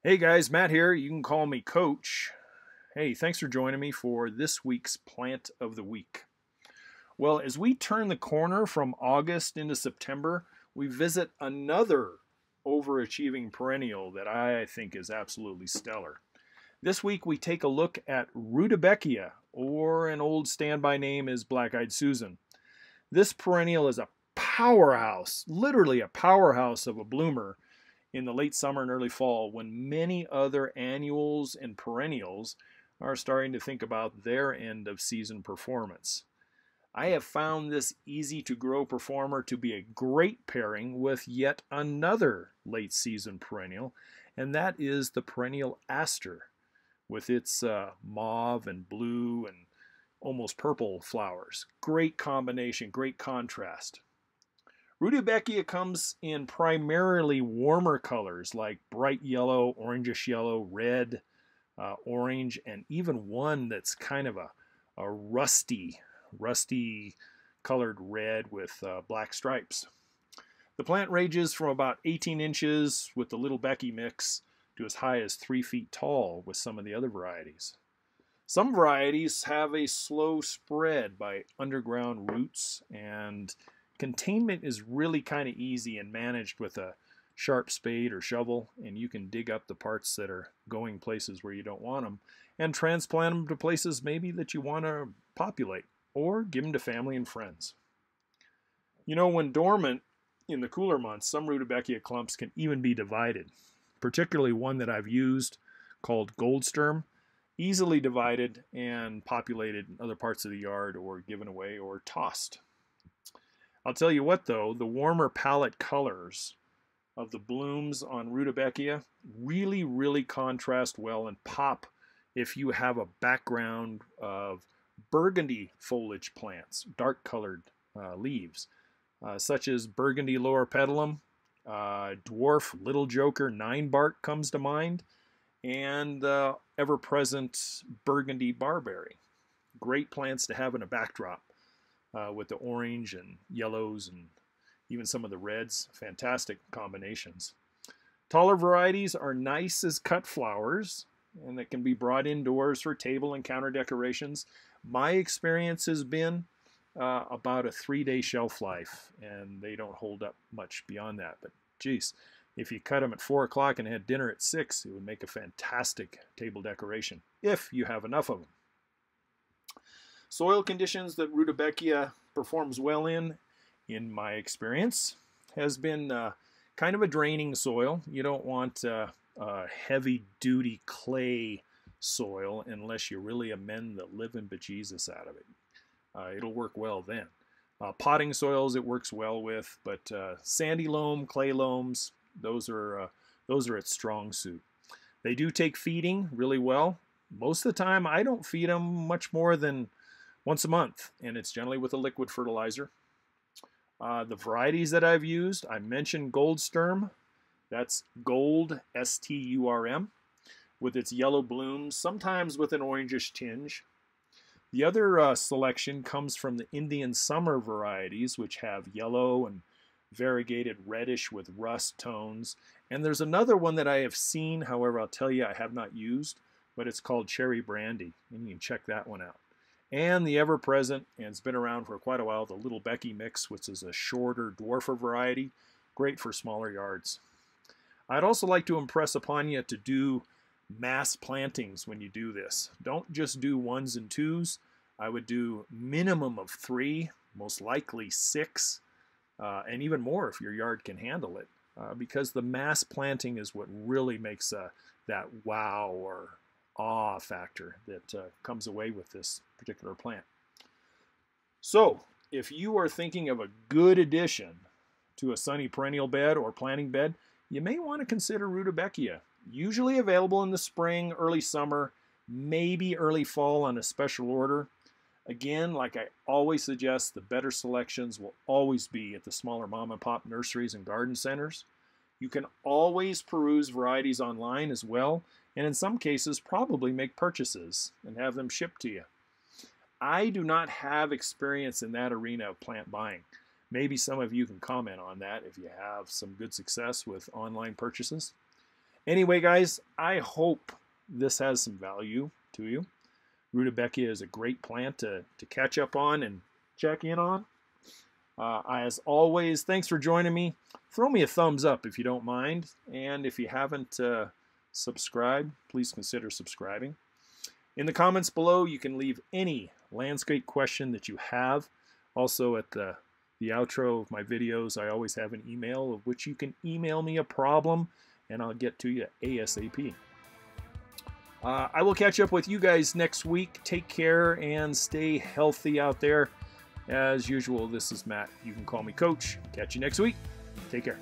Hey guys, Matt here. You can call me Coach. Hey, thanks for joining me for this week's Plant of the Week. Well, as we turn the corner from August into September, we visit another overachieving perennial that I think is absolutely stellar. This week we take a look at Rudbeckia, or an old standby name is Black-Eyed Susan. This perennial is a powerhouse, literally a powerhouse of a bloomer in the late summer and early fall, when many other annuals and perennials are starting to think about their end of season performance. I have found this easy to grow performer to be a great pairing with yet another late season perennial, and that is the perennial aster with its mauve and blue and almost purple flowers. Great combination, great contrast. Rudbeckia comes in primarily warmer colors like bright yellow, orangish yellow, red, orange, and even one that's kind of a rusty colored red with black stripes. The plant ranges from about 18 inches with the Little Becky mix to as high as 3 feet tall with some of the other varieties. Some varieties have a slow spread by underground roots, and containment is really kind of easy and managed with a sharp spade or shovel, and you can dig up the parts that are going places where you don't want them and transplant them to places maybe that you want to populate, or give them to family and friends. You know, when dormant in the cooler months, some Rudbeckia clumps can even be divided, particularly one that I've used called Goldsturm, easily divided and populated in other parts of the yard or given away or tossed. I'll tell you what though, the warmer palette colors of the blooms on Rudbeckia really contrast well and pop if you have a background of burgundy foliage plants, dark colored leaves, such as burgundy lower petalum, dwarf little joker 9-bark comes to mind, and ever-present burgundy barberry. Great plants to have in a backdrop. With the orange and yellows and even some of the reds. Fantastic combinations. Taller varieties are nice as cut flowers, and that can be brought indoors for table and counter decorations. My experience has been about a 3-day shelf life, and they don't hold up much beyond that. But geez, if you cut them at 4 o'clock and had dinner at 6, it would make a fantastic table decoration, if you have enough of them. Soil conditions that Rudbeckia performs well in my experience, has been kind of a draining soil. You don't want a heavy-duty clay soil unless you really amend the living bejesus out of it. It'll work well then. Potting soils it works well with, but sandy loam, clay loams, those are its strong suit. They do take feeding really well. Most of the time, I don't feed them much more than once a month, and it's generally with a liquid fertilizer. The varieties that I've used, I mentioned Goldsturm. That's Gold, S-T-U-R-M, with its yellow blooms, sometimes with an orangish tinge. The other selection comes from the Indian Summer varieties, which have yellow and variegated reddish with rust tones. And there's another one that I have seen, however, I'll tell you I have not used, but it's called Cherry Brandy, and you can check that one out. And the ever-present, and it's been around for quite a while, the Little Becky mix, which is a shorter dwarfer variety, great for smaller yards. I'd also like to impress upon you to do mass plantings when you do this. Don't just do 1s and 2s. I would do minimum of 3, most likely 6, and even more if your yard can handle it, because the mass planting is what really makes that wow or awe factor that comes away with this particular plant. So if you are thinking of a good addition to a sunny perennial bed or planting bed, you may want to consider Rudbeckia. Usually available in the spring, early summer, maybe early fall on a special order. Again, like I always suggest, the better selections will always be at the smaller mom and pop nurseries and garden centers. You can always peruse varieties online as well, and in some cases probably make purchases and have them shipped to you. I do not have experience in that arena of plant buying. Maybe some of you can comment on that if you have some good success with online purchases. Anyway, guys, I hope this has some value to you. Rudbeckia is a great plant to catch up on and check in on. As always, thanks for joining me. Throw me a thumbs up if you don't mind. And if you haven't subscribed, please consider subscribing. In the comments below, you can leave any landscape question that you have. Also, at the outro of my videos, I always have an email of which you can email me a problem, and I'll get to you ASAP. I will catch up with you guys next week. Take care and stay healthy out there. As usual, this is Matt. You can call me Coach. Catch you next week. Take care.